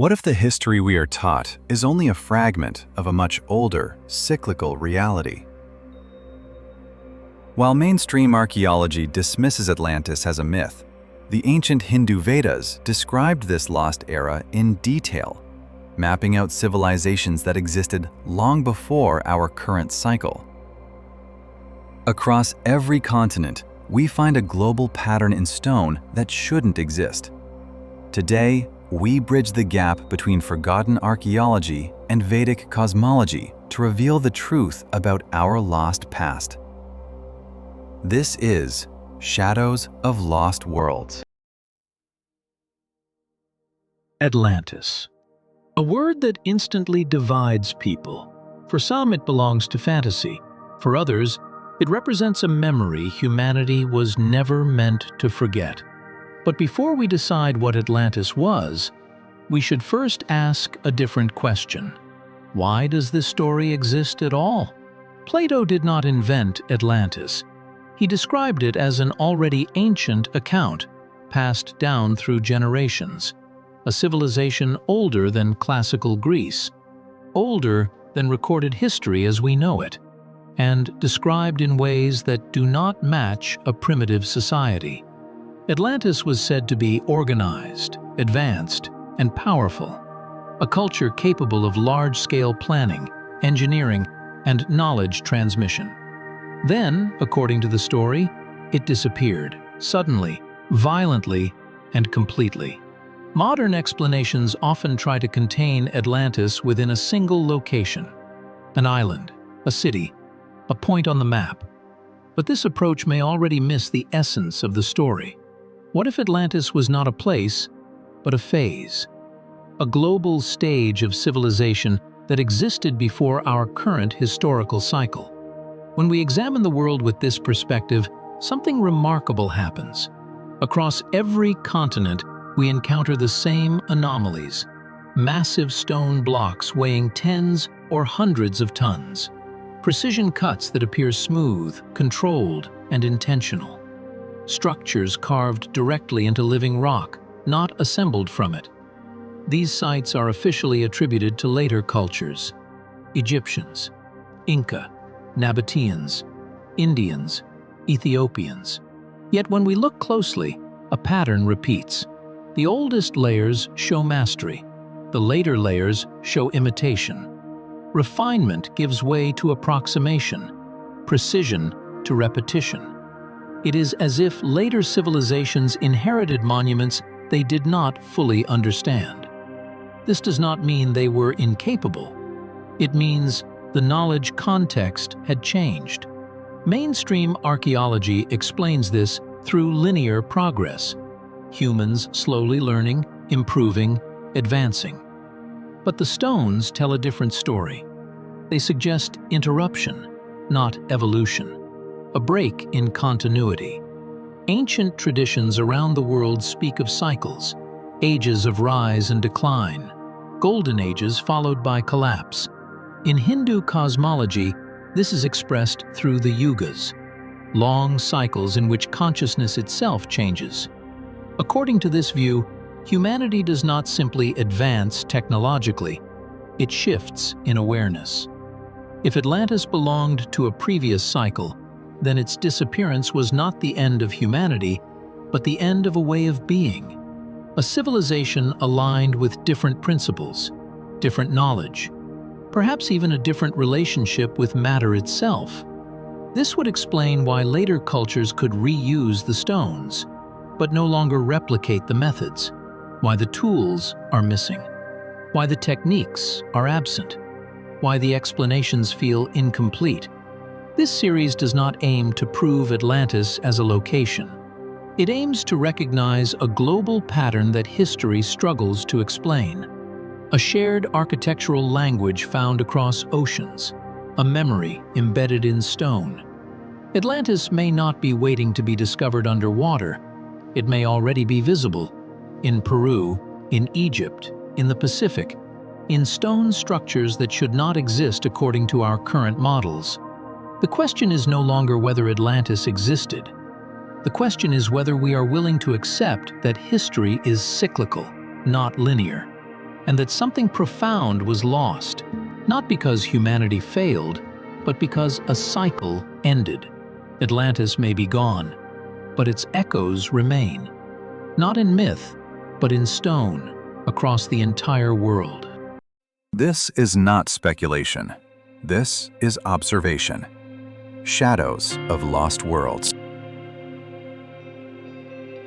What if the history we are taught is only a fragment of a much older, cyclical reality? While mainstream archaeology dismisses Atlantis as a myth, the ancient Hindu Vedas described this lost era in detail, mapping out civilizations that existed long before our current cycle. Across every continent, we find a global pattern in stone that shouldn't exist. Today, we bridge the gap between forgotten archaeology and Vedic cosmology to reveal the truth about our lost past. This is Shadows of Lost Worlds. Atlantis. A word that instantly divides people. For some, it belongs to fantasy. For others, it represents a memory humanity was never meant to forget. But before we decide what Atlantis was, we should first ask a different question. Why does this story exist at all? Plato did not invent Atlantis. He described it as an already ancient account, passed down through generations. A civilization older than classical Greece, older than recorded history as we know it, and described in ways that do not match a primitive society. Atlantis was said to be organized, advanced, and powerful, a culture capable of large-scale planning, engineering, and knowledge transmission. Then, according to the story, it disappeared, suddenly, violently, and completely. Modern explanations often try to contain Atlantis within a single location, an island, a city, a point on the map. But this approach may already miss the essence of the story. What if Atlantis was not a place, but a phase? A global stage of civilization that existed before our current historical cycle. When we examine the world with this perspective, something remarkable happens. Across every continent, we encounter the same anomalies. Massive stone blocks weighing tens or hundreds of tons. Precision cuts that appear smooth, controlled, and intentional. Structures carved directly into living rock, not assembled from it. These sites are officially attributed to later cultures: Egyptians, Inca, Nabateans, Indians, Ethiopians. Yet when we look closely, a pattern repeats. The oldest layers show mastery. The later layers show imitation. Refinement gives way to approximation, precision to repetition. It is as if later civilizations inherited monuments they did not fully understand. This does not mean they were incapable. It means the knowledge context had changed. Mainstream archaeology explains this through linear progress. Humans slowly learning, improving, advancing. But the stones tell a different story. They suggest interruption, not evolution. A break in continuity. Ancient traditions around the world speak of cycles, ages of rise and decline, golden ages followed by collapse. In Hindu cosmology, this is expressed through the Yugas, long cycles in which consciousness itself changes. According to this view, humanity does not simply advance technologically, it shifts in awareness. If Atlantis belonged to a previous cycle, then its disappearance was not the end of humanity, but the end of a way of being. A civilization aligned with different principles, different knowledge, perhaps even a different relationship with matter itself. This would explain why later cultures could reuse the stones, but no longer replicate the methods, why the tools are missing, why the techniques are absent, why the explanations feel incomplete. This series does not aim to prove Atlantis as a location. It aims to recognize a global pattern that history struggles to explain. A shared architectural language found across oceans, a memory embedded in stone. Atlantis may not be waiting to be discovered underwater. It may already be visible in Peru, in Egypt, in the Pacific, in stone structures that should not exist according to our current models. The question is no longer whether Atlantis existed. The question is whether we are willing to accept that history is cyclical, not linear. and that something profound was lost, not because humanity failed, but because a cycle ended. Atlantis may be gone, but its echoes remain, not in myth, but in stone, across the entire world. This is not speculation. This is observation. Shadows of lost worlds.